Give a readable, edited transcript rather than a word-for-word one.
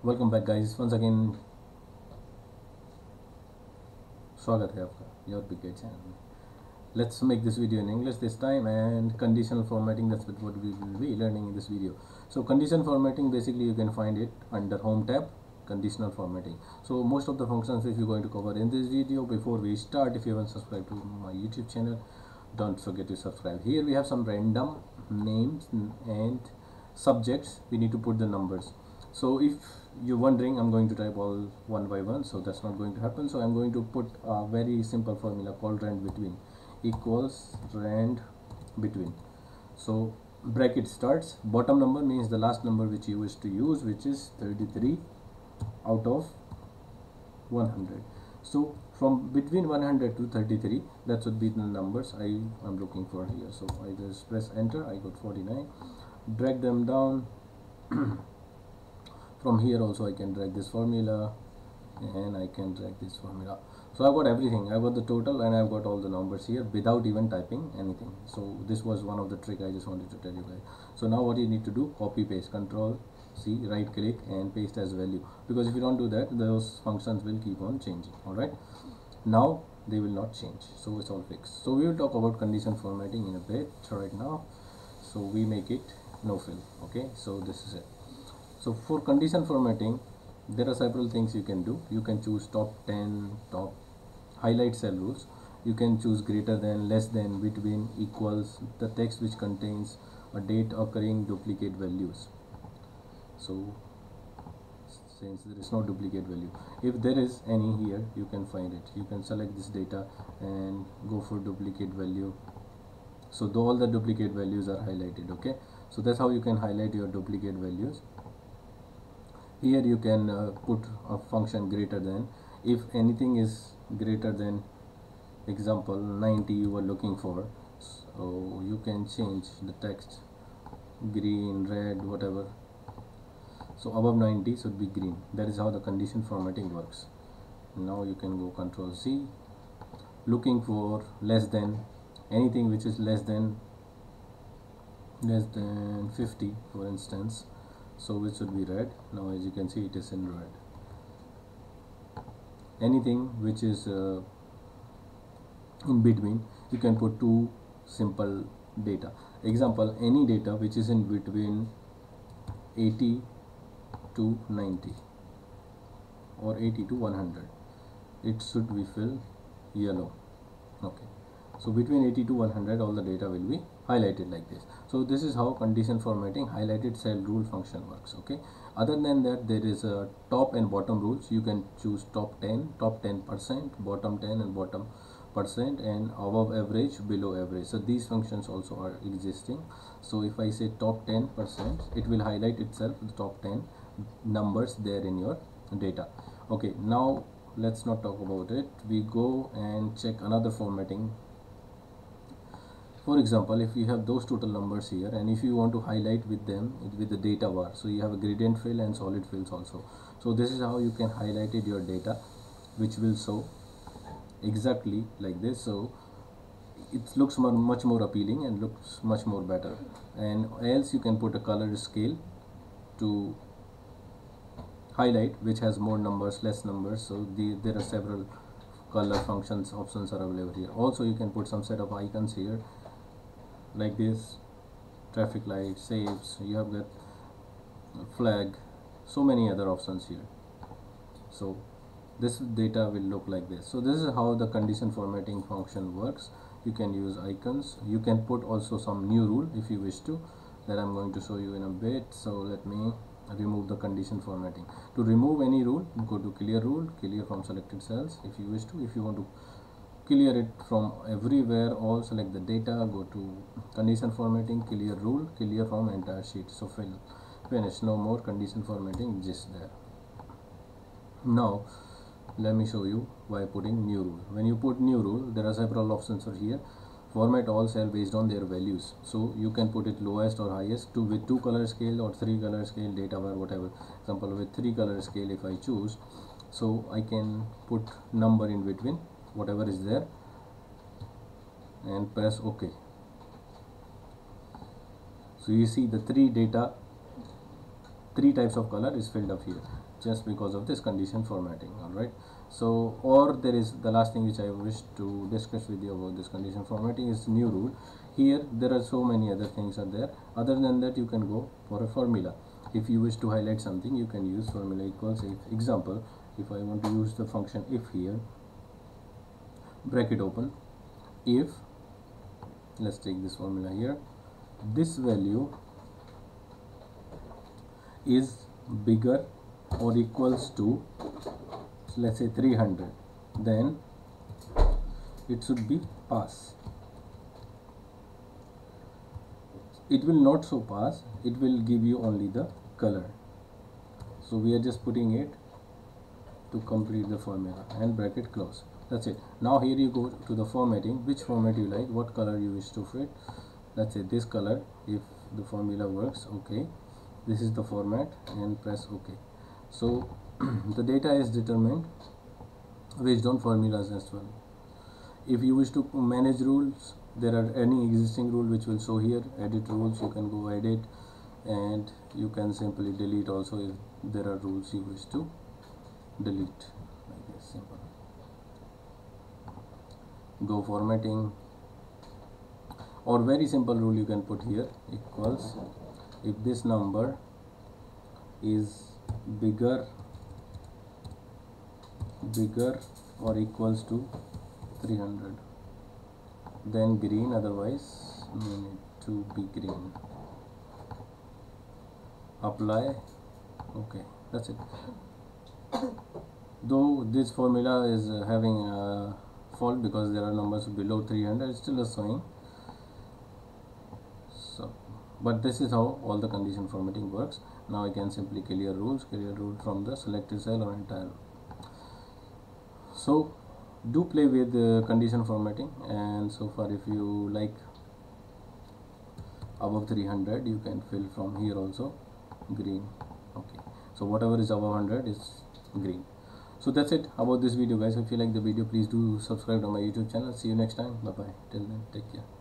Welcome back guys once again स्वागत है आपका योर बिग चैनल में. Let's make this video in English this time, and conditional formatting, that's what we will be learning in this video. So condition formatting, basically you can find it under home tab, conditional formatting. So most of the functions if you're going to cover in this video. Before we start, if you haven't subscribed to my YouTube channel, don't forget to subscribe. Here we have some random names and subjects. We need to put the numbers. So if you're wondering, I'm going to type all one by one, so that's not going to happen. So I'm going to put a very simple formula called rand between equals rand between. So bracket starts, bottom number means the last number which you wish to use, which is 33 out of 100. So from between 100 to 33, that should be the numbers I am looking for here. So I just press enter, I got 49, drag them down. From here also I can drag this formula, and I can drag this formula. So I've got everything. I've got the total and I've got all the numbers here without even typing anything. So this was one of the trick I just wanted to tell you guys. So now what you need to do, copy paste, control C, right click and paste as value, because if you don't do that, those functions will keep on changing. Alright, now they will not change, so it's all fixed. So we will talk about condition formatting in a bit right now. So we make it no fill. Okay, so this is it. So for condition formatting, there are several things you can do. You can choose top 10, top, highlight cell rules. You can choose greater than, less than, between, equals, the text which contains a date occurring, duplicate values. So since there is no duplicate value, if there is any here, you can find it. You can select this data and go for duplicate value. So all the duplicate values are highlighted. Okay, so that's how you can highlight your duplicate values. Here you can put a function greater than. If anything is greater than, example 90 you were looking for, so you can change the text green, red, whatever. So above 90 should be green. That is how the condition formatting works. Now you can go control C, looking for less than, anything which is less than 50 for instance, so which should be red. Now as you can see, it is in red. Anything which is in between, you can put two simple data. Example, any data which is in between 80 to 90 or 80 to 100, it should be filled yellow. Okay, so between 80 to 100, all the data will be highlighted like this. So this is how condition formatting highlighted cell rule function works. Okay, other than that, there is a top and bottom rules. You can choose top 10, top 10%, bottom 10 and bottom percent, and above average, below average. So these functions also are existing. So if I say top 10%, it will highlight itself the top 10 numbers there in your data. Okay, now let's not talk about it. We go and check another formatting. For example, if you have those total numbers here, and if you want to highlight with them with the data bar, so you have a gradient fill and solid fills also. So this is how you can highlight it, your data, which will show exactly like this. So it looks much more appealing and looks much more better. And else you can put a color scale to highlight which has more numbers, less numbers. So there are several color functions options are available here. Also you can put some set of icons here like this, traffic light, saves, you have got flag, so many other options here. So this data will look like this. So this is how the condition formatting function works. You can use icons. You can put also some new rule if you wish to, that I'm going to show you in a bit. So let me remove the condition formatting. To remove any rule, go to clear rule, clear from selected cells if you wish to. If you want to clear it from everywhere, or select the data, go to condition formatting, clear rule, clear from entire sheet. So finish, no more condition formatting exists there. Now let me show you why putting new rule. When you put new rule, there are several options over here. Format all cell based on their values. So you can put it lowest or highest with 2 color scale or 3 color scale, data bar, whatever. Example, with 3 color scale if I choose, so I can put number in between whatever is there and press OK. So you see the three types of color is filled up here. just because of this condition formatting. All right, so or there is the last thing which I wish to discuss with you about this condition formatting is new rule. Here there are so many other things are there. Other than that, you can go for a formula. If you wish to highlight something, you can use formula equals. If example, if I want to use the function if here, bracket open, if, let's take this formula here, this value is bigger or equals to, let's say 300, then it should be pass. It will not show pass, it will give you only the color. So we are just putting it to complete the formula and bracket close. That's it. Now here you go to the formatting, which format you like, what color you wish to fit. Let's say this color, if the formula works. Okay, this is the format, and press OK. So the data is determined based on formulas as well. If you wish to manage rules, there are any existing rule which will show here. Edit rules, you can go edit, and you can simply delete also if there are rules you wish to delete, like this, simple. Go formatting, or very simple rule you can put here, equals, if this number is bigger or equals to 300, then green, otherwise no need to be green. Apply. Okay, that's it. Though this formula is having a fault because there are numbers below 300, it's still showing. So, but this is how all the condition formatting works. Now I can simply clear rule from the selected cell or entire. So do play with condition formatting, and so far if you like above 300, you can fill from here also green. Okay, so whatever is above 100 is green. So that's it about this video, guys. If you like the video, please do subscribe to my YouTube channel. See you next time. Bye bye. Till then, take care.